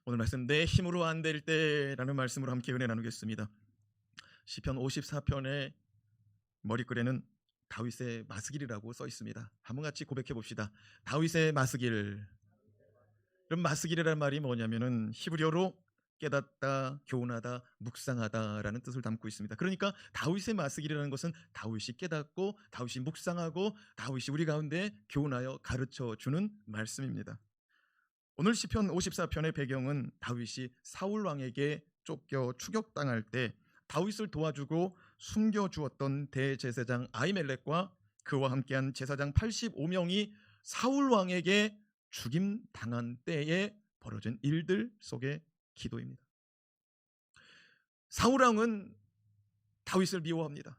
오늘 말씀 내 힘으로 안 될 때라는 말씀으로 함께 은혜 나누겠습니다. 시편 54편의 머리글에는 다윗의 마스길이라고 써 있습니다. 한번 같이 고백해 봅시다. 다윗의 마스길. 그럼 마스길이라는 말이 뭐냐면은 히브리어로 깨닫다, 교훈하다, 묵상하다라는 뜻을 담고 있습니다. 그러니까 다윗의 마스길이라는 것은 다윗이 깨닫고 다윗이 묵상하고 다윗이 우리 가운데 교훈하여 가르쳐 주는 말씀입니다. 오늘 시편 54편의 배경은 다윗이 사울 왕에게 쫓겨 추격당할 때 다윗을 도와주고 숨겨주었던 대제사장 아히멜렉과 그와 함께한 제사장 85명이 사울 왕에게 죽임당한 때에 벌어진 일들 속의 기도입니다. 사울 왕은 다윗을 미워합니다.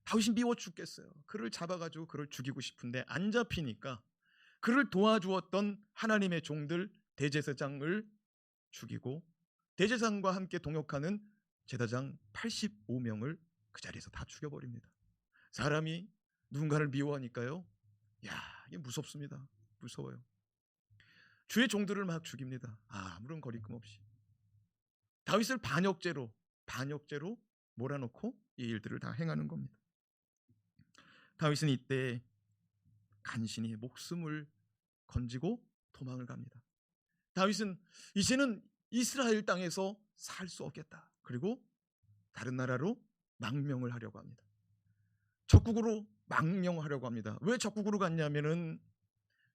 다윗이 미워 죽겠어요. 그를 잡아가지고 그를 죽이고 싶은데 안 잡히니까 그를 도와주었던 하나님의 종들 대제사장을 죽이고 대제사장과 함께 동역하는 제사장 85명을 그 자리에서 다 죽여버립니다. 사람이 누군가를 미워하니까요, 이게 무섭습니다. 무서워요. 주의 종들을 막 죽입니다. 아무런 거리낌 없이. 다윗을 반역죄로 몰아넣고 이 일들을 다 행하는 겁니다. 다윗은 이때 간신히 목숨을 건지고 도망을 갑니다. 다윗은 이제는 이스라엘 땅에서 살 수 없겠다. 그리고 다른 나라로 망명을 하려고 합니다. 적국으로 망명하려고 합니다. 왜 적국으로 갔냐면은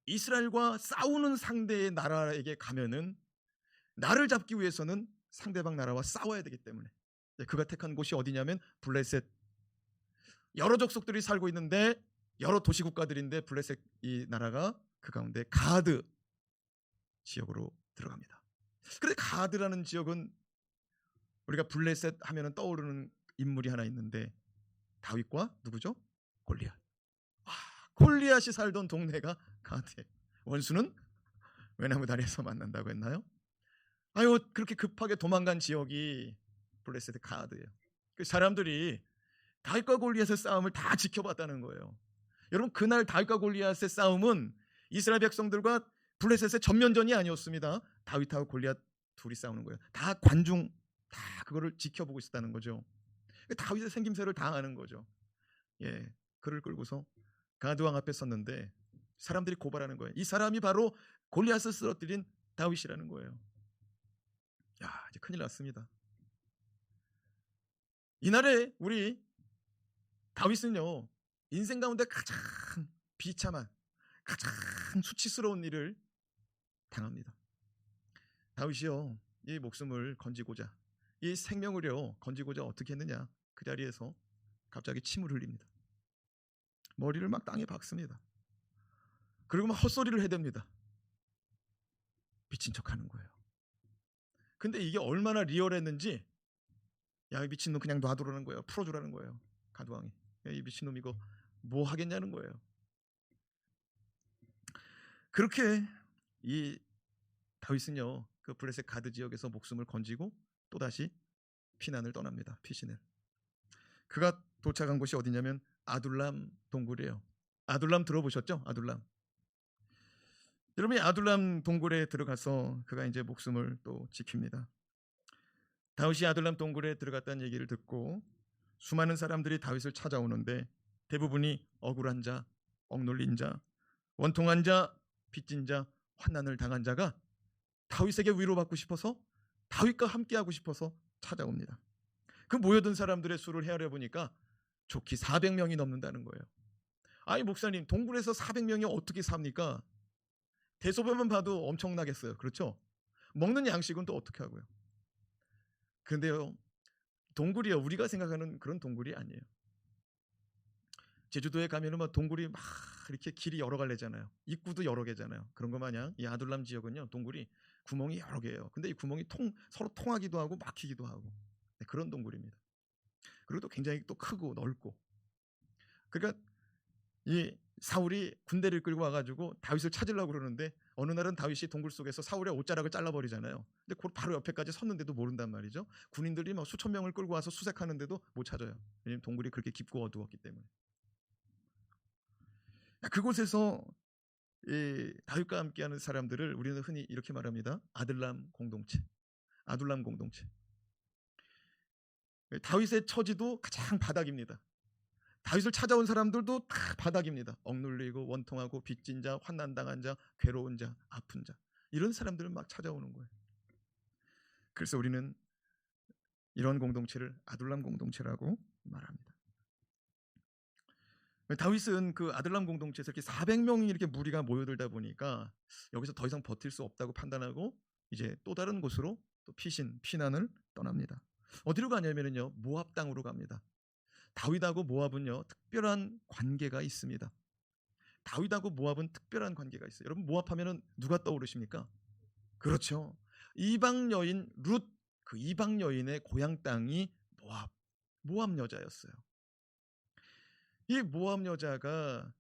이스라엘과 싸우는 상대의 나라에게 가면은 나를 잡기 위해서는 상대방 나라와 싸워야 되기 때문에 그가 택한 곳이 어디냐면 블레셋. 여러 족속들이 살고 있는데 여러 도시 국가들인데 블레셋 이 나라가 그 가운데 가드 지역으로 들어갑니다. 그런데 가드라는 지역은 우리가 블레셋 하면은 떠오르는 인물이 하나 있는데 다윗과 누구죠? 골리앗. 골리앗이 살던 동네가 가드예요. 원수는 외나무 다리에서 만난다고 했나요? 그렇게 급하게 도망간 지역이 블레셋의 가드예요. 그 사람들이 다윗과 골리앗의 싸움을 다 지켜봤다는 거예요. 여러분, 그날 다윗과 골리앗의 싸움은 이스라엘 백성들과 블레셋의 전면전이 아니었습니다. 다윗하고 골리앗 둘이 싸우는 거예요. 다 관중, 다 그거를 지켜보고 있었다는 거죠. 다윗의 생김새를 다 아는 거죠. 그를 끌고서 가드왕 앞에 섰는데 사람들이 고발하는 거예요. 이 사람이 바로 골리앗을 쓰러뜨린 다윗이라는 거예요. 이제 큰일 났습니다. 이날에 우리 다윗은요, 인생 가운데 가장 비참한, 가장 수치스러운 일을 당합니다. 다윗이요, 이 목숨을 건지고자, 이 생명을요 건지고자 어떻게 했느냐? 그 자리에서 갑자기 침을 흘립니다. 머리를 막 땅에 박습니다. 그리고 막 헛소리를 해댑니다. 미친 척하는 거예요. 근데 이게 얼마나 리얼했는지, 이 미친놈 그냥 놔두라는 거예요. 풀어주라는 거예요. 가드왕이. 이 미친놈 이거 뭐 하겠냐는 거예요. 그렇게 이 다윗은요, 그 블레셋 가드 지역에서 목숨을 건지고 또다시 피난을 떠납니다. 피신을. 그가 도착한 곳이 어디냐면 아둘람 동굴이에요. 아둘람 들어보셨죠? 아둘람. 여러분이 아둘람 동굴에 들어가서 그가 이제 목숨을 또 지킵니다. 다윗이 아둘람 동굴에 들어갔다는 얘기를 듣고 수많은 사람들이 다윗을 찾아오는데 대부분이 억울한 자, 억눌린 자, 원통한 자, 빚진 자, 환난을 당한 자가 다윗에게 위로받고 싶어서, 다윗과 함께하고 싶어서 찾아옵니다. 그 모여든 사람들의 수를 헤아려 보니까 좋게 400명이 넘는다는 거예요. 목사님, 동굴에서 400명이 어떻게 삽니까? 대소변만 봐도 엄청나겠어요. 그렇죠? 먹는 양식은 또 어떻게 하고요? 근데요, 동굴이요, 우리가 생각하는 그런 동굴이 아니에요. 제주도에 가면은 막 동굴이 막 이렇게 길이 여러 갈래잖아요. 입구도 여러 개잖아요. 그런 거 마냥 이 아둘람 지역은요, 동굴이 구멍이 여러 개예요. 근데 이 구멍이 서로 통하기도 하고 막히기도 하고, 그런 동굴입니다. 그리고 또 굉장히 또 크고 넓고. 그러니까 이 사울이 군대를 끌고 와가지고 다윗을 찾으려고 그러는데 어느 날은 다윗이 동굴 속에서 사울의 옷자락을 잘라버리잖아요. 근데 그 바로 옆에까지 섰는데도 모른단 말이죠. 군인들이 막 수천 명을 끌고 와서 수색하는데도 못 찾아요. 왜냐하면 동굴이 그렇게 깊고 어두웠기 때문에. 그곳에서 이 다윗과 함께하는 사람들을 우리는 흔히 이렇게 말합니다. 아둘람 공동체. 아둘람 공동체. 다윗의 처지도 가장 바닥입니다. 다윗을 찾아온 사람들도 다 바닥입니다. 억눌리고 원통하고 빚진 자, 환난당한 자, 괴로운 자, 아픈 자, 이런 사람들을 막 찾아오는 거예요. 그래서 우리는 이런 공동체를 아둘람 공동체라고 말합니다. 다윗은 그 아둘람 공동체에서 이렇게 400명이 이렇게 무리가 모여들다 보니까 여기서 더 이상 버틸 수 없다고 판단하고 이제 또 다른 곳으로 또 피난을 떠납니다. 어디로 가냐면요, 모압 땅으로 갑니다. 다윗하고 모압은요 특별한 관계가 있습니다. 다윗하고 모압은 특별한 관계가 있어요. 여러분, 모압하면은 누가 떠오르십니까? 그렇죠. 이방 여인 룻, 그 이방 여인의 고향 땅이 모압 여자였어요. 이 모압 여자가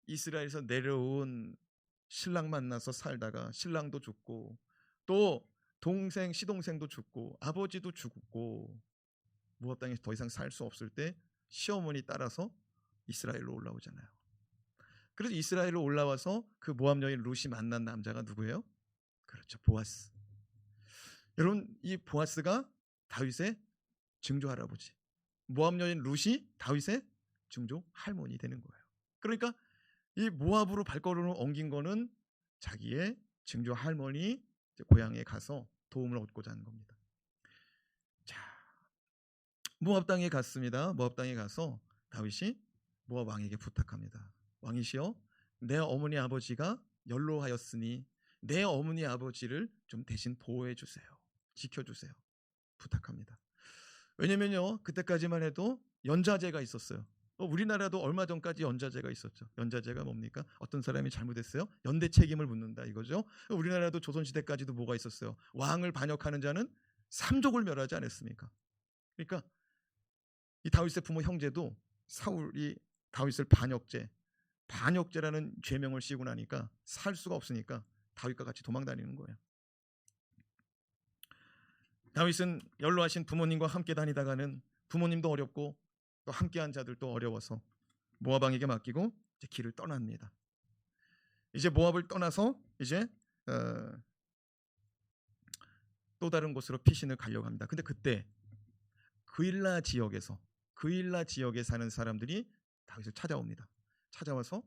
이스라엘에서 내려온 신랑 만나서 살다가 신랑도 죽고 또 동생 시동생도 죽고 아버지도 죽고 모압 땅에 더 이상 살 수 없을 때 시어머니 따라서 이스라엘로 올라오잖아요. 그래서 이스라엘로 올라와서 그 모압 여인 룻이 만난 남자가 누구예요? 그렇죠, 보아스. 여러분, 이 보아스가 다윗의 증조 할아버지, 모압 여인 룻이 다윗의 증조 할머니 되는 거예요. 그러니까 이 모압으로 발걸음을 옮긴 거는 자기의 증조 할머니 고향에 가서 도움을 얻고자 하는 겁니다. 자, 모압 땅에 갔습니다. 모압 땅에 가서 다윗이 모압 왕에게 부탁합니다. 왕이시여, 내 어머니 아버지가 연로하였으니 내 어머니 아버지를 좀 대신 보호해 주세요. 지켜주세요. 부탁합니다. 왜냐면요, 그때까지만 해도 연좌제가 있었어요. 우리나라도 얼마 전까지 연좌제가 있었죠. 연좌제가 뭡니까? 어떤 사람이 잘못했어요? 연대 책임을 묻는다 이거죠. 우리나라도 조선시대까지도 뭐가 있었어요? 왕을 반역하는 자는 삼족을 멸하지 않았습니까? 그러니까 이 다윗의 부모 형제도 사울이 다윗을 반역죄라는 죄명을 씌우고 나니까 살 수가 없으니까 다윗과 같이 도망다니는 거예요. 다윗은 연로하신 부모님과 함께 다니다가는 부모님도 어렵고 또 함께한 자들도 어려워서 모압 왕에게 맡기고 이제 길을 떠납니다. 이제 모압을 떠나서 이제 또 다른 곳으로 피신을 가려고 합니다. 근데 그때 그일라 지역에 사는 사람들이 다윗을 찾아옵니다. 찾아와서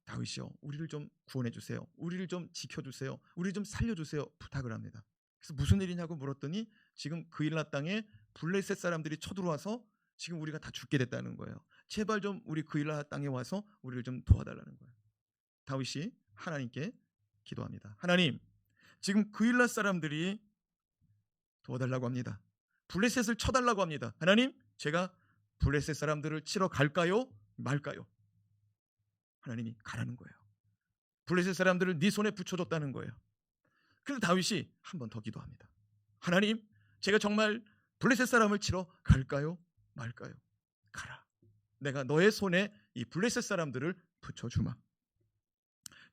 다윗이요, 우리를 좀 구원해 주세요. 우리를 좀 지켜주세요. 우리를 좀 살려주세요. 부탁을 합니다. 그래서 무슨 일이냐고 물었더니 지금 그일라 땅에 블레셋 사람들이 쳐들어와서 지금 우리가 다 죽게 됐다는 거예요. 제발 좀 우리 그일라 땅에 와서 우리를 좀 도와달라는 거예요. 다윗이 하나님께 기도합니다. 하나님, 지금 그일라 사람들이 도와달라고 합니다. 블레셋을 쳐달라고 합니다. 하나님, 제가 블레셋 사람들을 치러 갈까요? 말까요? 하나님이 가라는 거예요. 블레셋 사람들을 네 손에 붙여줬다는 거예요. 그래서 다윗이 한 번 더 기도합니다. 하나님, 제가 정말 블레셋 사람을 치러 갈까요? 말까요? 가라. 내가 너의 손에 이 블레셋 사람들을 붙여주마.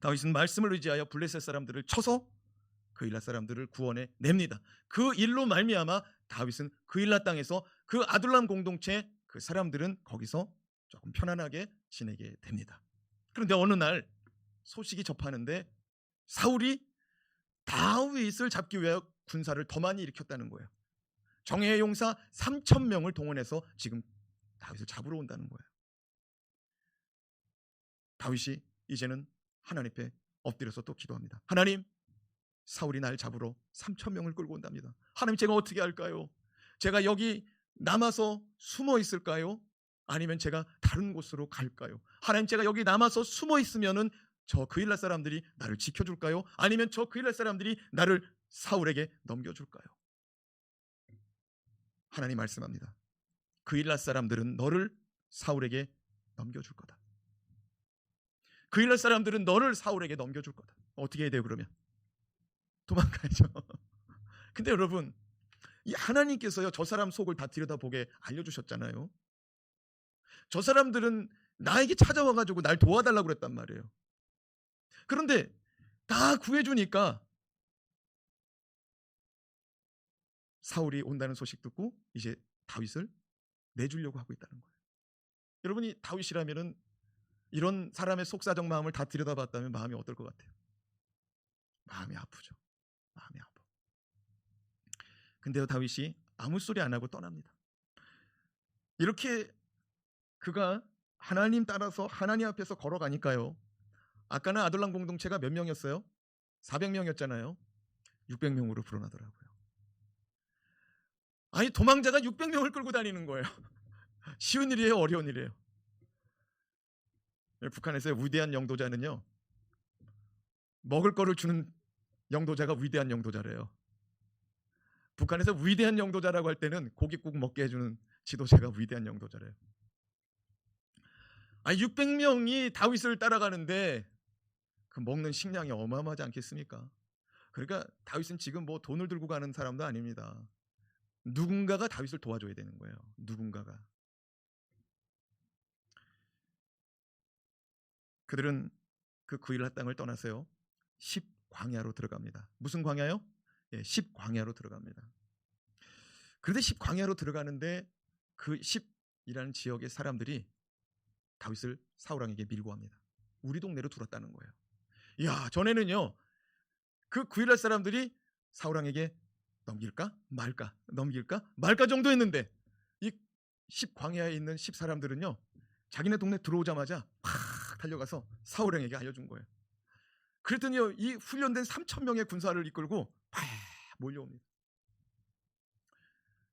다윗은 말씀을 의지하여 블레셋 사람들을 쳐서 그일라 사람들을 구원해 냅니다. 그 일로 말미암아 다윗은 그일라 땅에서 그 아둘람 공동체 그 사람들은 거기서 조금 편안하게 지내게 됩니다. 그런데 어느 날 소식이 접하는데 사울이 다윗을 잡기 위하여 군사를 더 많이 일으켰다는 거예요. 정예의 용사 3,000명을 동원해서 지금 다윗을 잡으러 온다는 거예요. 다윗이 이제는 하나님 앞에 엎드려서 또 기도합니다. 하나님, 사울이 날 잡으러 3,000명을 끌고 온답니다. 하나님, 제가 어떻게 할까요? 제가 여기 남아서 숨어 있을까요? 아니면 제가 다른 곳으로 갈까요? 하나님, 제가 여기 남아서 숨어 있으면은 저 그일라 사람들이 나를 지켜줄까요? 아니면 저 그일라 사람들이 나를 사울에게 넘겨줄까요? 하나님 말씀합니다. 그일라 사람들은 너를 사울에게 넘겨줄 거다. 그일라 사람들은 너를 사울에게 넘겨줄 거다. 어떻게 해야 돼요 그러면? 도망가야죠. 근데 여러분, 이 하나님께서요 저 사람 속을 다 들여다보게 알려주셨잖아요. 저 사람들은 나에게 찾아와가지고 날 도와달라고 그랬단 말이에요. 그런데 다 구해주니까 사울이 온다는 소식 듣고 이제 다윗을 내주려고 하고 있다는 거예요. 여러분이 다윗이라면은 이런 사람의 속사정 마음을 다 들여다봤다면 마음이 어떨 것 같아요? 마음이 아프죠. 마음이 아파. 근데요, 다윗이 아무 소리 안 하고 떠납니다. 이렇게 그가 하나님 따라서 하나님 앞에서 걸어가니까요, 아까는 아둘람 공동체가 몇 명이었어요? 400명이었잖아요. 600명으로 불어나더라고요. 아니, 도망자가 600명을 끌고 다니는 거예요. 쉬운 일이에요, 어려운 일이에요? 북한에서의 위대한 영도자는요, 먹을 거를 주는 영도자가 위대한 영도자래요. 북한에서 위대한 영도자라고 할 때는 고깃국 먹게 해주는 지도자가 위대한 영도자래요. 600명이 다윗을 따라가는데 그 먹는 식량이 어마어마하지 않겠습니까? 그러니까 다윗은 지금 뭐 돈을 들고 가는 사람도 아닙니다. 누군가가 다윗을 도와줘야 되는 거예요. 누군가가. 그들은 그 구일라 땅을 떠나서요, 10광야로 들어갑니다. 무슨 광야요? 10광야로 들어갑니다. 그런데 10광야로 들어가는데 그 10이라는 지역의 사람들이 다윗을 사울 왕에게 밀고 갑니다. 우리 동네로 들어왔다는 거예요. 이야, 전에는요, 그 구일라 사람들이 사울 왕에게 넘길까 말까, 넘길까 말까 정도 했는데, 이 10광야에 있는 10 사람들은요, 자기네 동네 들어오자마자 확 달려가서 사울 왕에게 알려준 거예요. 그랬더니요, 이 훈련된 3,000명의 군사를 이끌고 팍 몰려옵니다.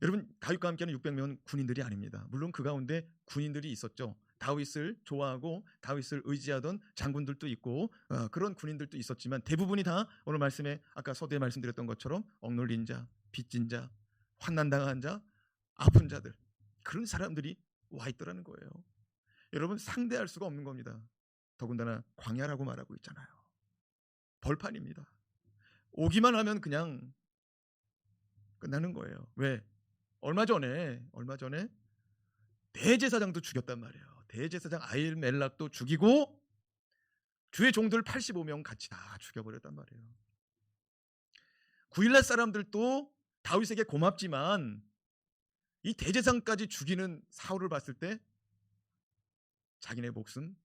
여러분, 다윗과 함께하는 600명은 군인들이 아닙니다. 물론 그 가운데 군인들이 있었죠. 다윗을 좋아하고 다윗을 의지하던 장군들도 있고 그런 군인들도 있었지만, 대부분이 다 오늘 말씀에 아까 서두에 말씀드렸던 것처럼 억눌린 자, 빚진 자, 환난당한 자, 아픈 자들, 그런 사람들이 와 있더라는 거예요. 여러분, 상대할 수가 없는 겁니다. 더군다나 광야라고 말하고 있잖아요. 벌판입니다. 오기만 하면 그냥 끝나는 거예요. 왜? 얼마 전에 대제사장도 죽였단 말이에요. 대제사장 아히멜락도 죽이고 주의 종들 85명 같이 다 죽여버렸단 말이에요. 구일라 사람들도 다윗에게 고맙지만 이 대제사장까지 죽이는 사울을 봤을 때 자기네 목숨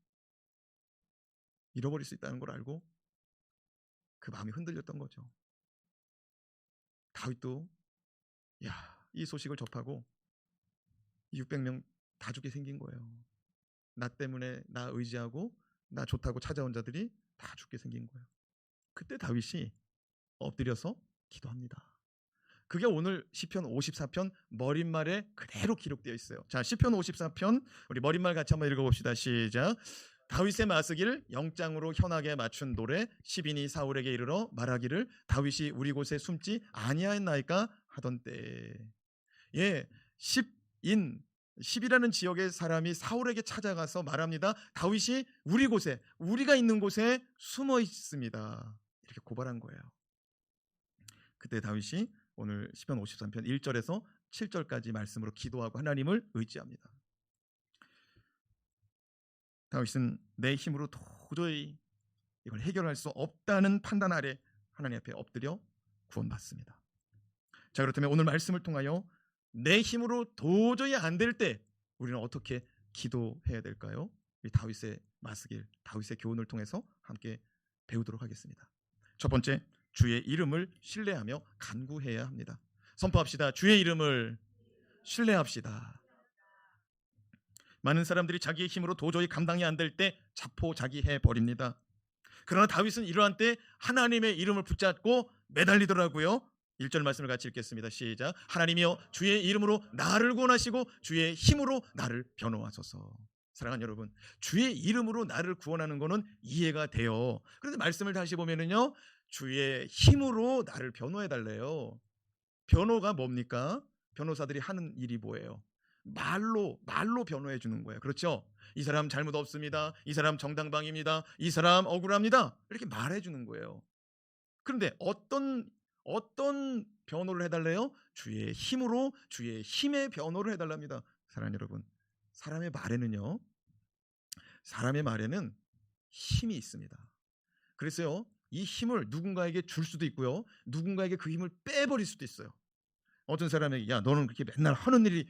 잃어버릴 수 있다는 걸 알고 그 마음이 흔들렸던 거죠. 다윗도 이 소식을 접하고 600명 다 죽게 생긴 거예요. 나 때문에 나 의지하고 나 좋다고 찾아온 자들이 다 죽게 생긴 거예요. 그때 다윗이 엎드려서 기도합니다. 그게 오늘 시편 54편 머릿말에 그대로 기록되어 있어요. 자, 시편 54편 우리 머릿말 같이 한번 읽어봅시다. 시작. 다윗의 마쓰기를 영장으로 현하게 맞춘 노래. 10인이 사울에게 이르러 말하기를 다윗이 우리 곳에 숨지 아니하였나이까 하던 때에. 10이라는 지역의 사람이 사울에게 찾아가서 말합니다. 다윗이 우리 곳에, 우리가 있는 곳에 숨어 있습니다. 이렇게 고발한 거예요. 그때 다윗이 오늘 시편 53편 1절에서 7절까지 말씀으로 기도하고 하나님을 의지합니다. 다윗은 내 힘으로 도저히 이걸 해결할 수 없다는 판단 아래 하나님 앞에 엎드려 구원받습니다. 자, 그렇다면 오늘 말씀을 통하여 내 힘으로 도저히 안 될 때 우리는 어떻게 기도해야 될까요? 우리 다윗의 마스길, 다윗의 교훈을 통해서 함께 배우도록 하겠습니다. 첫 번째, 주의 이름을 신뢰하며 간구해야 합니다. 선포합시다. 주의 이름을 신뢰합시다. 많은 사람들이 자기의 힘으로 도저히 감당이 안 될 때 자포자기해 버립니다. 그러나 다윗은 이러한 때 하나님의 이름을 붙잡고 매달리더라고요. 1절 말씀을 같이 읽겠습니다. 시작. 하나님이여 주의 이름으로 나를 구원하시고 주의 힘으로 나를 변호하소서. 사랑하는 여러분, 주의 이름으로 나를 구원하는 것은 이해가 돼요. 그런데 말씀을 다시 보면은요, 주의 힘으로 나를 변호해달래요. 변호가 뭡니까? 변호사들이 하는 일이 뭐예요? 말로 변호해 주는 거예요. 그렇죠? 이 사람 잘못 없습니다. 이 사람 정당방입니다. 이 사람 억울합니다. 이렇게 말해 주는 거예요. 그런데 어떤 변호를 해달래요? 주의 힘으로, 주의 힘의 변호를 해달랍니다. 사랑하는 여러분, 사람의 말에는 힘이 있습니다. 그래서요, 이 힘을 누군가에게 줄 수도 있고요, 누군가에게 그 힘을 빼버릴 수도 있어요. 어떤 사람에게 야, 너는 그렇게 맨날 하는 일이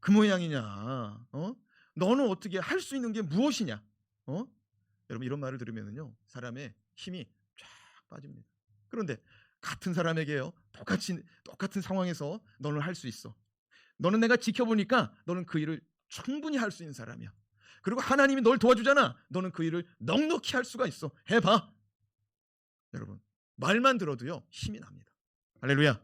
그 모양이냐? 너는 어떻게 할 수 있는 게 무엇이냐? 여러분 이런 말을 들으면은요 사람의 힘이 쫙 빠집니다. 그런데 같은 사람에게요 똑같은 상황에서 너는 할 수 있어. 너는 내가 지켜보니까 너는 그 일을 충분히 할 수 있는 사람이야. 그리고 하나님이 널 도와주잖아. 너는 그 일을 넉넉히 할 수가 있어. 해봐. 여러분 말만 들어도요 힘이 납니다. 할렐루야.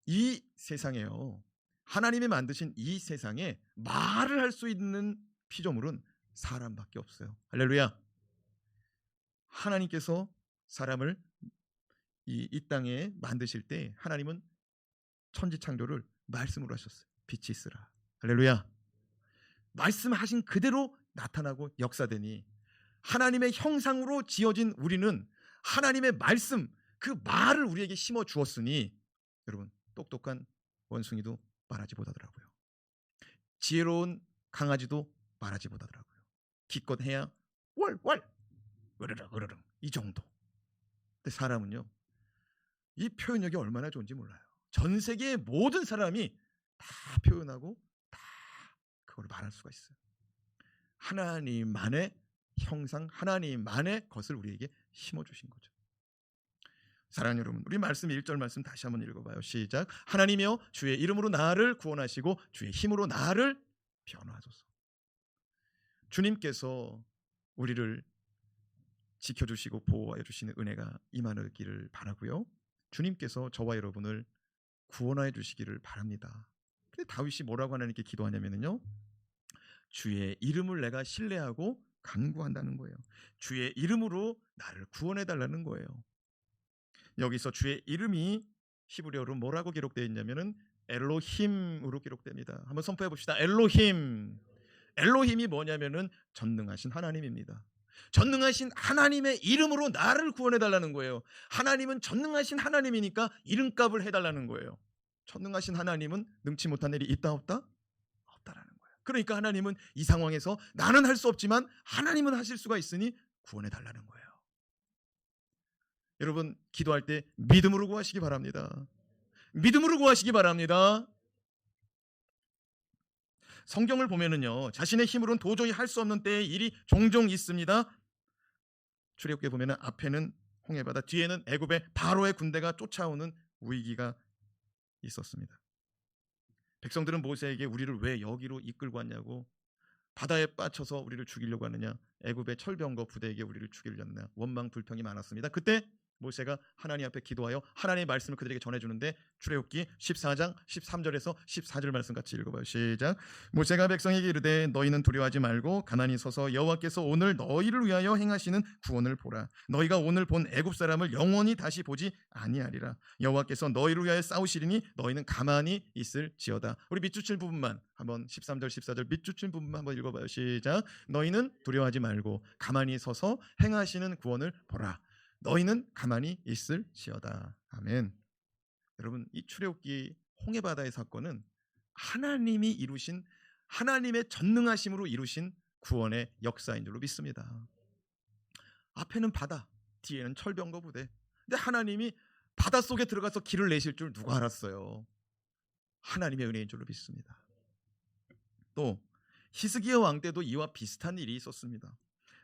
이 세상에요 하나님이 만드신 이 세상에 말을 할 수 있는 피조물은 사람밖에 없어요. 할렐루야. 하나님께서 사람을 이 땅에 만드실 때 하나님은 천지창조를 말씀으로 하셨어요. 빛이 있으라. 할렐루야. 말씀하신 그대로 나타나고 역사되니 하나님의 형상으로 지어진 우리는 하나님의 말씀 그 말을 우리에게 심어 주었으니 여러분 똑똑한 원숭이도 말하지 못하더라고요. 지혜로운 강아지도 말하지 못하더라고요. 기껏 해야 월월 으르릉 으르릉 이 정도. 근데 사람은요 이 표현력이 얼마나 좋은지 몰라요. 전 세계의 모든 사람이 다 표현하고 다 그걸 말할 수가 있어요. 하나님만의 형상, 하나님만의 것을 우리에게 심어주신 거죠. 사랑하는 여러분, 우리 말씀 1절 말씀 다시 한번 읽어봐요. 시작. 하나님이여 주의 이름으로 나를 구원하시고 주의 힘으로 나를 변화하소서. 주님께서 우리를 지켜주시고 보호하여 주시는 은혜가 임하기를 바라고요. 주님께서 저와 여러분을 구원하여 주시기를 바랍니다. 근데 다윗이 뭐라고 하나님께 기도하냐면요, 주의 이름을 내가 신뢰하고 간구한다는 거예요. 주의 이름으로 나를 구원해 달라는 거예요. 여기서 주의 이름이 히브리어로 뭐라고 기록되어 있냐면은 엘로힘으로 기록됩니다. 한번 선포해 봅시다. 엘로힘. 엘로힘이 뭐냐면은 전능하신 하나님입니다. 전능하신 하나님의 이름으로 나를 구원해 달라는 거예요. 하나님은 전능하신 하나님이니까 이름값을 해달라는 거예요. 전능하신 하나님은 능치 못한 일이 있다 없다? 없다라는 거예요. 그러니까 하나님은 이 상황에서 나는 할 수 없지만 하나님은 하실 수가 있으니 구원해 달라는 거예요. 여러분 기도할 때 믿음으로 구하시기 바랍니다. 믿음으로 구하시기 바랍니다. 성경을 보면은요 자신의 힘으로는 도저히 할 수 없는 때의 일이 종종 있습니다. 출애굽기에 보면은 앞에는 홍해바다, 뒤에는 애굽의 바로의 군대가 쫓아오는 위기가 있었습니다. 백성들은 모세에게 우리를 왜 여기로 이끌고 왔냐고, 바다에 빠쳐서 우리를 죽이려고 하느냐, 애굽의 철병거 부대에게 우리를 죽이려느냐 원망 불평이 많았습니다. 그때 모세가 하나님 앞에 기도하여 하나님의 말씀을 그들에게 전해주는데 출애굽기 14장 13절에서 14절 말씀 같이 읽어봐요. 시작. 모세가 백성에게 이르되 너희는 두려워하지 말고 가만히 서서 여호와께서 오늘 너희를 위하여 행하시는 구원을 보라. 너희가 오늘 본 애굽 사람을 영원히 다시 보지 아니하리라. 여호와께서 너희를 위하여 싸우시리니 너희는 가만히 있을지어다. 우리 밑줄 부분만 한번 13절 14절 밑줄 부분만 한번 읽어봐요. 시작. 너희는 두려워하지 말고 가만히 서서 행하시는 구원을 보라. 너희는 가만히 있을지어다. 아멘. 여러분 이 출애굽기 홍해바다의 사건은 하나님이 이루신 하나님의 전능하심으로 이루신 구원의 역사인 줄로 믿습니다. 앞에는 바다, 뒤에는 철병거 부대. 근데 하나님이 바닷속에 들어가서 길을 내실 줄 누가 알았어요? 하나님의 은혜인 줄로 믿습니다. 또 히스기야 왕 때도 이와 비슷한 일이 있었습니다.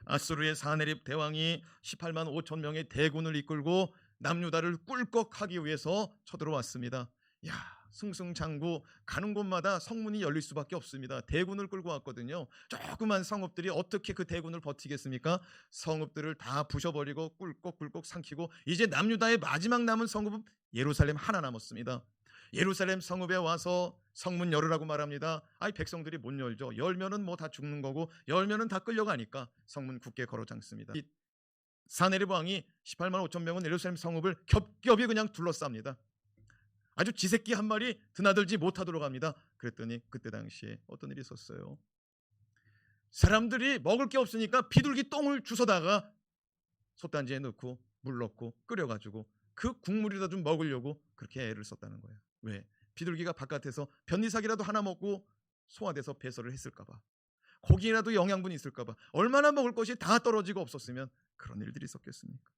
아수르의 사네립 대왕이 18만 5천 명의 대군을 이끌고 남유다를 꿀꺽하기 위해서 쳐들어왔습니다. 야, 승승장구 가는 곳마다 성문이 열릴 수밖에 없습니다. 대군을 끌고 왔거든요. 조그만 성읍들이 어떻게 그 대군을 버티겠습니까? 성읍들을 다 부셔버리고 꿀꺽꿀꺽 삼키고 이제 남유다의 마지막 남은 성읍은 예루살렘 하나 남았습니다. 예루살렘 성읍에 와서 성문 열으라고 말합니다. 아이 백성들이 못 열죠. 열면은 뭐 다 죽는 거고 열면은 다 끌려가니까 성문 굳게 걸어 잠습니다. 사네립 왕이 18만 5천 명은 예루살렘 성읍을 겹겹이 그냥 둘러쌉니다. 아주 쥐새끼 한 마리 드나들지 못하도록 합니다. 그랬더니 그때 당시에 어떤 일이 있었어요? 사람들이 먹을 게 없으니까 비둘기 똥을 주워다가 솥단지에 넣고 물 넣고 끓여가지고 그 국물이라 좀 먹으려고 그렇게 애를 썼다는 거예요. 왜? 비둘기가 바깥에서 변리삭이라도 하나 먹고 소화돼서 배설을 했을까 봐, 고기라도 영양분이 있을까 봐, 얼마나 먹을 것이 다 떨어지고 없었으면 그런 일들이 있었겠습니까?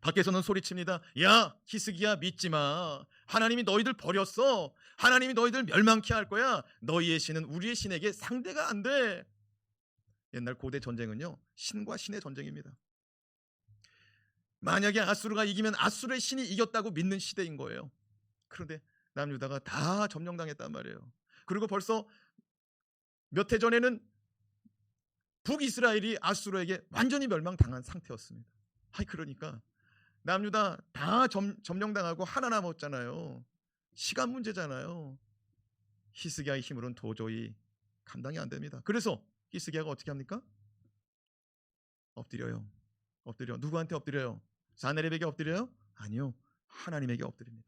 밖에서는 소리칩니다. 야 히스기야 믿지 마. 하나님이 너희들 버렸어. 하나님이 너희들 멸망케 할 거야. 너희의 신은 우리의 신에게 상대가 안 돼. 옛날 고대 전쟁은요, 신과 신의 전쟁입니다. 만약에 아수르가 이기면 아수르의 신이 이겼다고 믿는 시대인 거예요. 그런데 남유다가 다 점령당했단 말이에요. 그리고 벌써 몇 해 전에는 북이스라엘이 아수르에게 완전히 멸망당한 상태였습니다. 그러니까 남유다 다 점령당하고 하나 남았잖아요. 시간 문제잖아요. 히스기야의 힘으로는 도저히 감당이 안 됩니다. 그래서 히스기야가 어떻게 합니까? 엎드려요. 엎드려. 누구한테 엎드려요? 사네립에게 엎드려요? 아니요. 하나님에게 엎드립니다.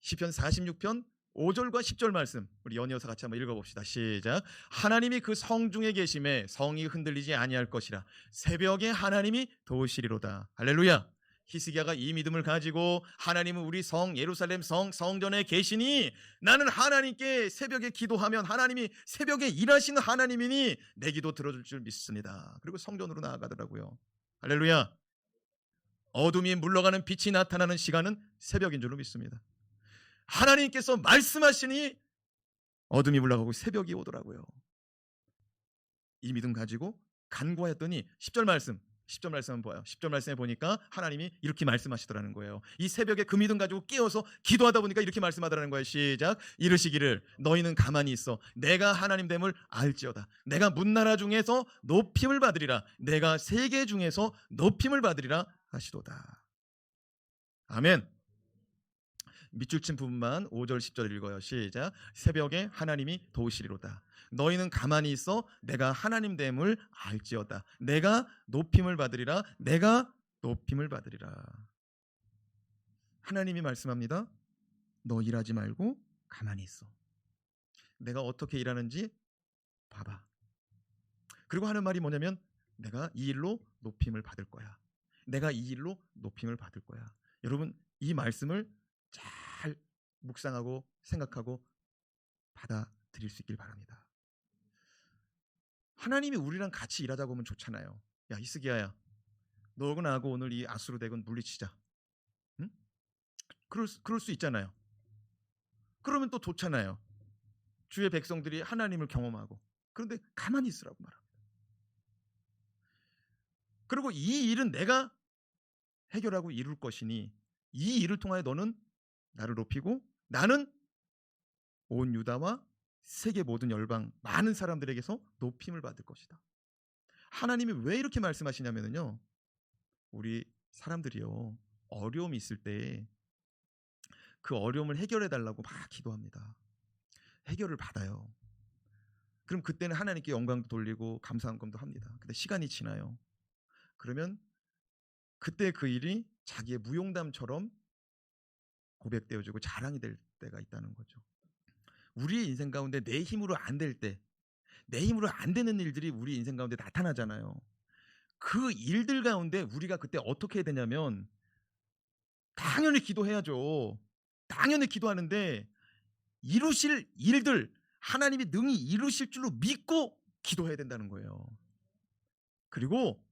시편 46편 5절과 10절 말씀 우리 연이어서 같이 한번 읽어봅시다. 시작. 하나님이 그 성중에 계심에 성이 흔들리지 아니할 것이라. 새벽에 하나님이 도우시리로다. 할렐루야. 히스기야가 이 믿음을 가지고 하나님은 우리 성 예루살렘 성전에 계시니 나는 하나님께 새벽에 기도하면 하나님이 새벽에 일하시는 하나님이니 내 기도 들어줄 줄 믿습니다. 그리고 성전으로 나아가더라고요. 할렐루야. 어둠이 물러가는 빛이 나타나는 시간은 새벽인 줄로 믿습니다. 하나님께서 말씀하시니 어둠이 물러가고 새벽이 오더라고요. 이 믿음 가지고 간구하였더니 10절 말씀을 봐요. 10절 말씀에 보니까 하나님이 이렇게 말씀하시더라는 거예요. 이 새벽에 그 믿음 가지고 깨어서 기도하다 보니까 이렇게 말씀하더라는 거예요. 시작. 이르시기를 너희는 가만히 있어 내가 하나님 됨을 알지어다. 내가 문나라 중에서 높임을 받으리라. 내가 세계 중에서 높임을 받으리라 하시도다. 아멘. 밑줄 친 부분만 5절 10절 읽어요. 시작. 새벽에 하나님이 도우시리로다. 너희는 가만히 있어 내가 하나님 됨을 알지어다. 내가 높임을 받으리라. 내가 높임을 받으리라. 하나님이 말씀합니다. 너 일하지 말고 가만히 있어. 내가 어떻게 일하는지 봐봐. 그리고 하는 말이 뭐냐면 내가 이 일로 높임을 받을 거야. 내가 이 일로 높임을 받을 거야. 여러분 이 말씀을 잘 묵상하고 생각하고 받아들일 수 있길 바랍니다. 하나님이 우리랑 같이 일하자고 하면 좋잖아요. 야 히스기야야, 너하고 나하고 오늘 이 아수르 대군 물리치자. 응? 그럴 수 있잖아요. 그러면 또 좋잖아요. 주의 백성들이 하나님을 경험하고. 그런데 가만히 있으라고 말합니다. 그리고 이 일은 내가 해결하고 이룰 것이니 이 일을 통하여 너는 나를 높이고 나는 온 유다와 세계 모든 열방 많은 사람들에게서 높임을 받을 것이다. 하나님이 왜 이렇게 말씀하시냐면요, 우리 사람들이요 어려움이 있을 때 그 어려움을 해결해 달라고 막 기도합니다. 해결을 받아요. 그럼 그때는 하나님께 영광도 돌리고 감사함도 합니다. 근데 시간이 지나요. 그러면 그때 그 일이 자기의 무용담처럼 고백되어지고 자랑이 될 때가 있다는 거죠. 우리의 인생 가운데 내 힘으로 안 될 때, 내 힘으로 안 되는 일들이 우리 인생 가운데 나타나잖아요. 그 일들 가운데 우리가 그때 어떻게 해야 되냐면 당연히 기도해야죠. 당연히 기도하는데 이루실 일들 하나님이 능히 이루실 줄로 믿고 기도해야 된다는 거예요. 그리고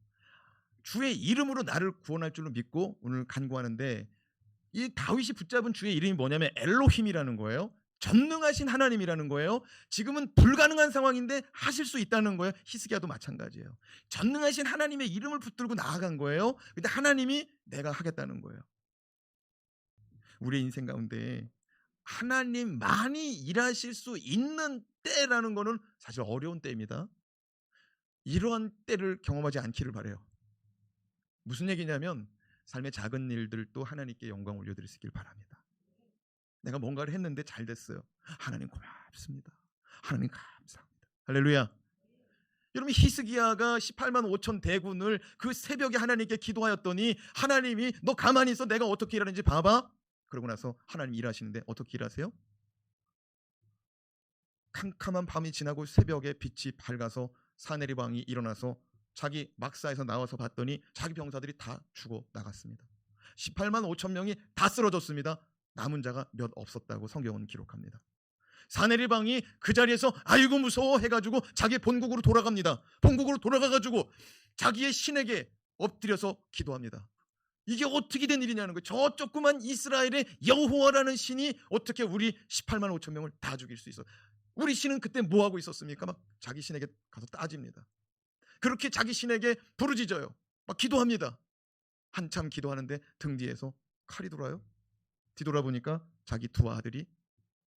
주의 이름으로 나를 구원할 줄로 믿고 오늘 간구하는데 이 다윗이 붙잡은 주의 이름이 뭐냐면 엘로힘이라는 거예요. 전능하신 하나님이라는 거예요. 지금은 불가능한 상황인데 하실 수 있다는 거예요. 히스기야도 마찬가지예요. 전능하신 하나님의 이름을 붙들고 나아간 거예요. 근데 하나님이 내가 하겠다는 거예요. 우리의 인생 가운데 하나님만이 일하실 수 있는 때라는 거는 사실 어려운 때입니다. 이러한 때를 경험하지 않기를 바라요. 무슨 얘기냐면 삶의 작은 일들도 하나님께 영광 올려드릴 수 있길 바랍니다. 내가 뭔가를 했는데 잘 됐어요. 하나님 고맙습니다. 하나님 감사합니다. 할렐루야. 여러분 히스기야가 18만 5천 대군을 그 새벽에 하나님께 기도하였더니 하나님이 너 가만히 있어 내가 어떻게 일하는지 봐봐. 그러고 나서 하나님 일하시는데 어떻게 일하세요? 캄캄한 밤이 지나고 새벽에 빛이 밝아서 사네립 왕이 일어나서 자기 막사에서 나와서 봤더니 자기 병사들이 다 죽어 나갔습니다. 18만 5천 명이 다 쓰러졌습니다. 남은 자가 몇 없었다고 성경은 기록합니다. 사네립 왕이 그 자리에서 아이고 무서워 해가지고 자기 본국으로 돌아갑니다. 본국으로 돌아가가지고 자기의 신에게 엎드려서 기도합니다. 이게 어떻게 된 일이냐는 거예요. 저 조그만 이스라엘의 여호와라는 신이 어떻게 우리 18만 5천 명을 다 죽일 수 있어? 우리 신은 그때 뭐 하고 있었습니까? 막 자기 신에게 가서 따집니다. 그렇게 자기 신에게 부르짖어요. 막 기도합니다. 한참 기도하는데 등 뒤에서 칼이 돌아요. 뒤돌아보니까 자기 두 아들이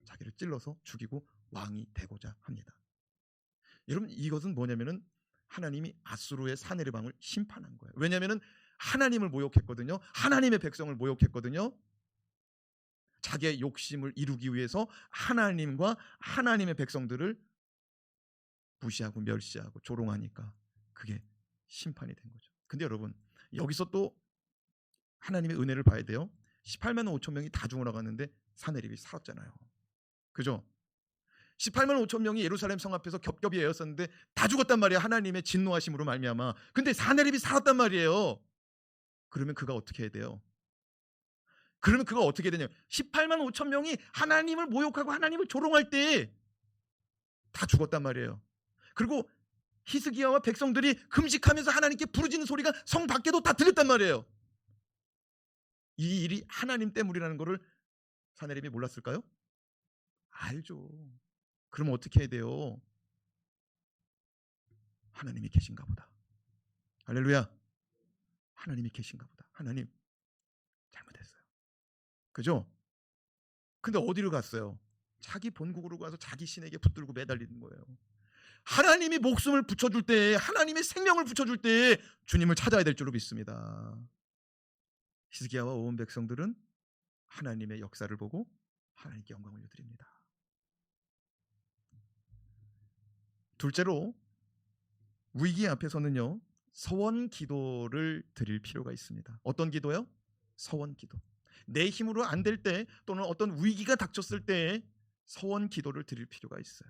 자기를 찔러서 죽이고 왕이 되고자 합니다. 여러분, 이것은 뭐냐면은 하나님이 아수르의 사네르방을 심판한 거예요. 왜냐하면은 하나님을 모욕했거든요. 하나님의 백성을 모욕했거든요. 자기의 욕심을 이루기 위해서 하나님과 하나님의 백성들을 무시하고 멸시하고 조롱하니까 그게 심판이 된 거죠. 근데 여러분, 여기서 또 하나님의 은혜를 봐야 돼요. 18만 5천 명이 다 죽어나갔는데 사내립이 살았잖아요. 그죠? 18만 5천 명이 예루살렘 성 앞에서 겹겹이 에었었는데 다 죽었단 말이에요. 하나님의 진노하심으로 말미암아. 근데 사내립이 살았단 말이에요. 그러면 그가 어떻게 해야 돼요? 그러면 그가 어떻게 되냐? 18만 5천 명이 하나님을 모욕하고 하나님을 조롱할 때 다 죽었단 말이에요. 그리고 히스기야와 백성들이 금식하면서 하나님께 부르짖는 소리가 성 밖에도 다 들렸단 말이에요. 이 일이 하나님 때문이라는 것을 사내립이 몰랐을까요? 알죠. 그러면 어떻게 해야 돼요? 하나님이 계신가 보다. 할렐루야. 하나님이 계신가 보다. 하나님 잘못했어요. 그죠? 근데 어디로 갔어요? 자기 본국으로 가서 자기 신에게 붙들고 매달리는 거예요. 하나님이 목숨을 붙여줄 때, 하나님의 생명을 붙여줄 때 주님을 찾아야 될 줄로 믿습니다. 히스기야와 온 백성들은 하나님의 역사를 보고 하나님께 영광을 올려드립니다. 둘째로, 위기 앞에서는요, 서원 기도를 드릴 필요가 있습니다. 어떤 기도요? 서원 기도. 내 힘으로 안 될 때, 또는 어떤 위기가 닥쳤을 때 서원 기도를 드릴 필요가 있어요.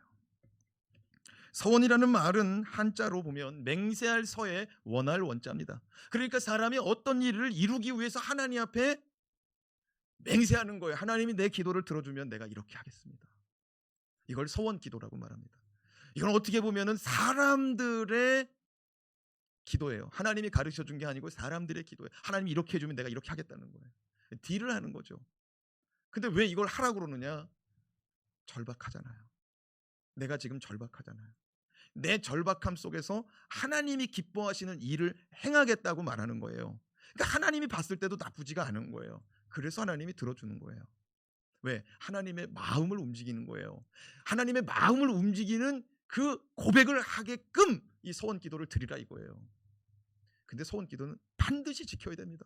서원이라는 말은 한자로 보면 맹세할 서에 원할 원자입니다. 그러니까 사람이 어떤 일을 이루기 위해서 하나님 앞에 맹세하는 거예요. 하나님이 내 기도를 들어주면 내가 이렇게 하겠습니다. 이걸 서원 기도라고 말합니다. 이건 어떻게 보면은 사람들의 기도예요. 하나님이 가르쳐 준 게 아니고 사람들의 기도예요. 하나님이 이렇게 해주면 내가 이렇게 하겠다는 거예요. 딜을 하는 거죠. 근데 왜 이걸 하라고 그러느냐? 절박하잖아요. 내가 지금 절박하잖아요. 내 절박함 속에서 하나님이 기뻐하시는 일을 행하겠다고 말하는 거예요. 그러니까 하나님이 봤을 때도 나쁘지가 않은 거예요. 그래서 하나님이 들어주는 거예요. 왜? 하나님의 마음을 움직이는 거예요. 하나님의 마음을 움직이는 그 고백을 하게끔 이 서원 기도를 드리라 이거예요. 근데 서원 기도는 반드시 지켜야 됩니다.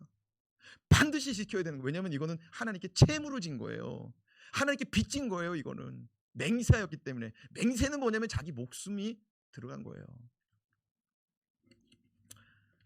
반드시 지켜야 되는 거예요. 왜냐하면 이거는 하나님께 채무를 진 거예요. 하나님께 빚진 거예요. 이거는 맹세하였기 때문에. 맹세는 뭐냐면 자기 목숨이 들어간 거예요.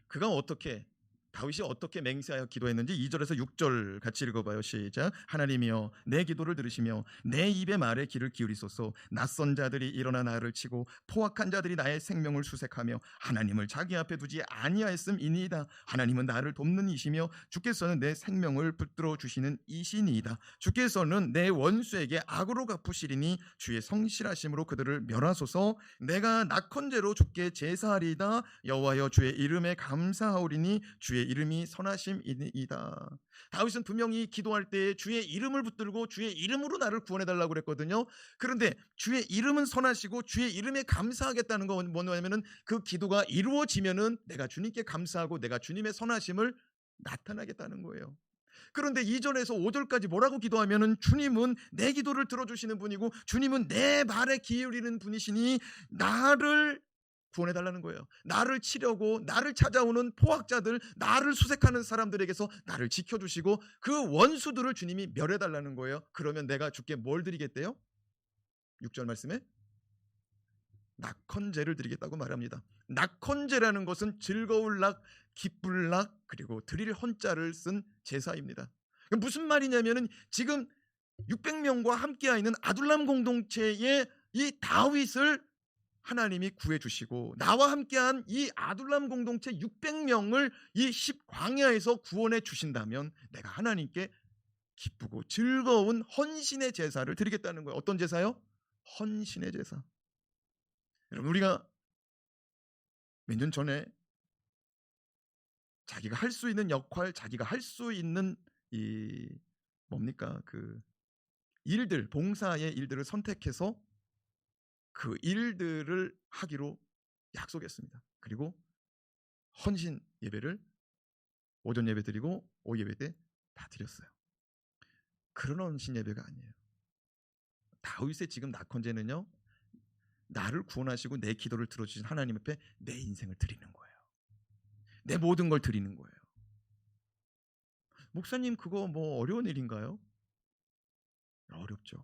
그가 어떻게, 다윗이 어떻게 맹세하여 기도했는지 2절에서 6절 같이 읽어봐요. 시작. 하나님이여 내 기도를 들으시며 내 입의 말에 귀를 기울이소서. 낯선 자들이 일어나 나를 치고 포악한 자들이 나의 생명을 수색하며 하나님을 자기 앞에 두지 아니하였음이니이다. 하나님은 나를 돕는 이시며 주께서는 내 생명을 붙들어 주시는 이시니이다. 주께서는 내 원수에게 악으로 갚으시리니 주의 성실하심으로 그들을 멸하소서. 내가 낙헌제로 주께 제사하리이다. 여호와여 주의 이름에 감사하오리니 주의 이름이 선하심이니이다. 다윗은 분명히 기도할 때 주의 이름을 붙들고 주의 이름으로 나를 구원해달라고 그랬거든요. 그런데 주의 이름은 선하시고 주의 이름에 감사하겠다는 건 뭐냐면은 그 기도가 이루어지면은 내가 주님께 감사하고 내가 주님의 선하심을 나타나겠다는 거예요. 그런데 2절에서 5절까지 뭐라고 기도하면은 주님은 내 기도를 들어주시는 분이고 주님은 내 말에 기울이는 분이시니 나를 구원해달라는 거예요. 나를 치려고 나를 찾아오는 포악자들, 나를 수색하는 사람들에게서 나를 지켜주시고 그 원수들을 주님이 멸해달라는 거예요. 그러면 내가 주께 뭘 드리겠대요? 6절 말씀에 낙헌제를 드리겠다고 말합니다. 낙헌제라는 것은 즐거울 낙, 기쁠 낙, 그리고 드릴 헌자를 쓴 제사입니다. 무슨 말이냐면은 지금 600명과 함께하 있는 아둘람 공동체의 이 다윗을 하나님이 구해주시고 나와 함께한 이 아둘람 공동체 600명을 이 10광야에서 구원해 주신다면 내가 하나님께 기쁘고 즐거운 헌신의 제사를 드리겠다는 거예요. 어떤 제사요? 헌신의 제사. 여러분, 우리가 몇 년 전에 자기가 할 수 있는 역할, 자기가 할 수 있는 이 뭡니까? 그 일들, 봉사의 일들을 선택해서 그 일들을 하기로 약속했습니다. 그리고 헌신 예배를 오전 예배 드리고 오후 예배 때 다 드렸어요. 그런 헌신 예배가 아니에요. 다윗의 지금 낙헌제는요, 나를 구원하시고 내 기도를 들어주신 하나님 앞에 내 인생을 드리는 거예요. 내 모든 걸 드리는 거예요. 목사님, 그거 뭐 어려운 일인가요? 어렵죠.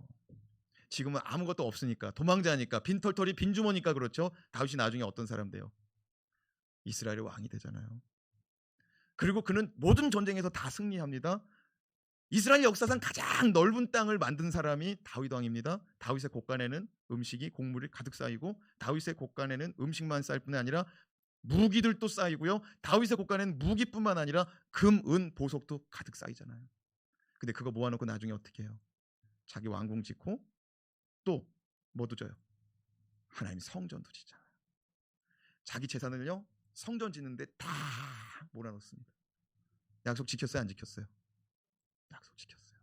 지금은 아무것도 없으니까, 도망자니까, 빈털털이 빈주머니까. 그렇죠. 다윗이 나중에 어떤 사람 돼요? 이스라엘의 왕이 되잖아요. 그리고 그는 모든 전쟁에서 다 승리합니다. 이스라엘 역사상 가장 넓은 땅을 만든 사람이 다윗 왕입니다. 다윗의 곳간에는 음식이, 곡물이 가득 쌓이고, 다윗의 곳간에는 음식만 쌓일 뿐이 아니라 무기들도 쌓이고요, 다윗의 곳간에는 무기뿐만 아니라 금, 은, 보석도 가득 쌓이잖아요. 근데 그거 모아놓고 나중에 어떻게 해요? 자기 왕궁 짓고 또 뭐도 줘요? 하나님 성전도 짓잖아요. 자기 재산을요, 성전 짓는데 다 몰아넣습니다. 약속 지켰어요, 안 지켰어요? 약속 지켰어요.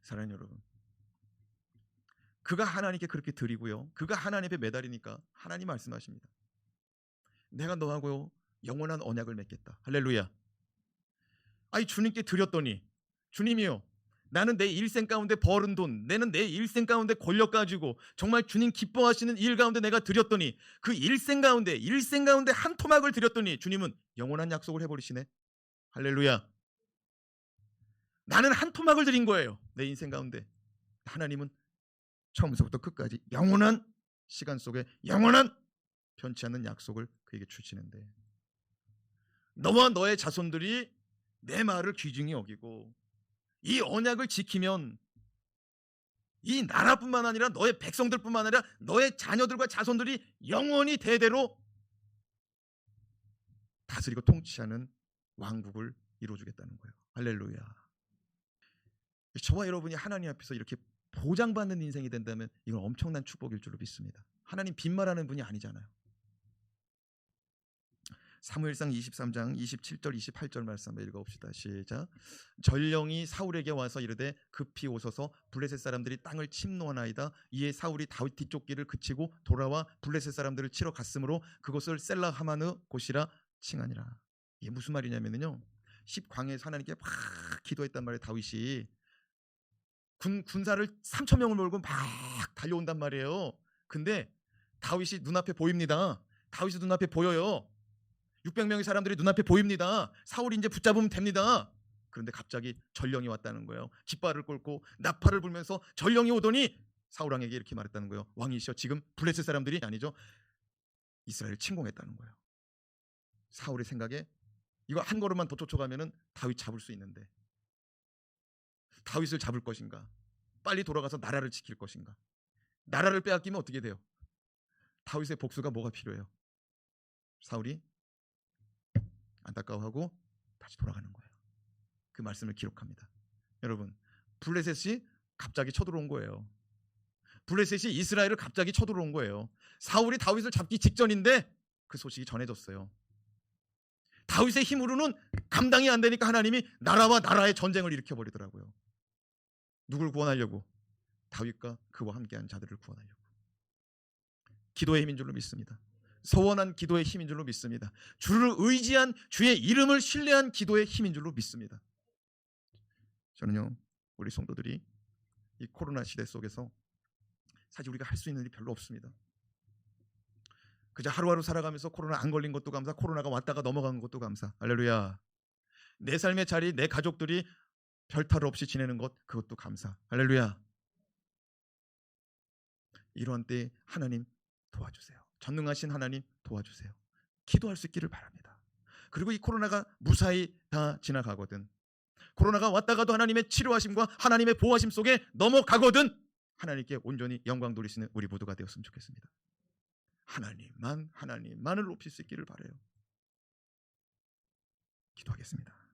사랑하는 여러분, 그가 하나님께 그렇게 드리고요, 그가 하나님 앞에 매달리니까 하나님 말씀하십니다. 내가 너하고 영원한 언약을 맺겠다. 할렐루야. 아니, 주님께 드렸더니 주님이요, 나는 내 일생 가운데 벌은 돈, 나는 내 일생 가운데 권력 가지고 정말 주님 기뻐하시는 일 가운데 내가 드렸더니, 그 일생 가운데 한 토막을 드렸더니 주님은 영원한 약속을 해버리시네. 할렐루야. 나는 한 토막을 드린 거예요, 내 인생 가운데. 하나님은 처음부터 끝까지 영원한 시간 속에 영원한 변치 않는 약속을 그에게 주시는데, 너와 너의 자손들이 내 말을 귀중히 여기고 이 언약을 지키면 이 나라뿐만 아니라 너의 백성들뿐만 아니라 너의 자녀들과 자손들이 영원히 대대로 다스리고 통치하는 왕국을 이루어주겠다는 거예요. 할렐루야. 저와 여러분이 하나님 앞에서 이렇게 보장받는 인생이 된다면 이건 엄청난 축복일 줄로 믿습니다. 하나님 빈말하는 분이 아니잖아요. 사무엘상 23장 27절 28절 말씀 한번 읽어봅시다. 시작. 전령이 사울에게 와서 이르되 급히 오소서, 블레셋 사람들이 땅을 침노하나이다. 이에 사울이 다윗 뒤쪽 길을 그치고 돌아와 블레셋 사람들을 치러 갔으므로 그곳을 셀라 하마느 곳이라 칭하니라. 이게 무슨 말이냐면요, 10광야에서 하나님께 막 기도했단 말이에요. 다윗이 군사를 3,000명을 몰고 막 달려온단 말이에요. 근데 다윗이 눈앞에 보입니다. 다윗이 눈앞에 보여요. 600명의 사람들이 눈앞에 보입니다. 사울이 이제 붙잡으면 됩니다. 그런데 갑자기 전령이 왔다는 거예요. 깃발을 꽂고 나팔을 불면서 전령이 오더니 사울 왕에게 이렇게 말했다는 거예요. 왕이시여, 지금 블레셋 사람들이 아니죠, 이스라엘을 침공했다는 거예요. 사울의 생각에 이거 한 걸음만 더 쫓아가면은 다윗 잡을 수 있는데, 다윗을 잡을 것인가, 빨리 돌아가서 나라를 지킬 것인가. 나라를 빼앗기면 어떻게 돼요? 다윗의 복수가 뭐가 필요해요? 사울이 안타까워하고 다시 돌아가는 거예요. 그 말씀을 기록합니다. 여러분, 블레셋이 갑자기 쳐들어온 거예요. 블레셋이 이스라엘을 갑자기 쳐들어온 거예요. 사울이 다윗을 잡기 직전인데 그 소식이 전해졌어요. 다윗의 힘으로는 감당이 안 되니까 하나님이 나라와 나라의 전쟁을 일으켜버리더라고요. 누굴 구원하려고? 다윗과 그와 함께한 자들을 구원하려고. 기도의 힘인 줄로 믿습니다. 서원한 기도의 힘인 줄로 믿습니다. 주를 의지한, 주의 이름을 신뢰한 기도의 힘인 줄로 믿습니다. 저는요, 우리 성도들이 이 코로나 시대 속에서 사실 우리가 할 수 있는 일이 별로 없습니다. 그저 하루하루 살아가면서 코로나 안 걸린 것도 감사, 코로나가 왔다가 넘어간 것도 감사. 할렐루야. 내 삶의 자리, 내 가족들이 별탈 없이 지내는 것, 그것도 감사. 할렐루야. 이러한 때에 하나님 도와주세요. 전능하신 하나님 도와주세요. 기도할 수 있기를 바랍니다. 그리고 이 코로나가 무사히 다 지나가거든, 코로나가 왔다가도 하나님의 치료하심과 하나님의 보호하심 속에 넘어가거든, 하나님께 온전히 영광 돌리시는 우리 모두가 되었으면 좋겠습니다. 하나님만을 높일 수 있기를 바라요. 기도하겠습니다.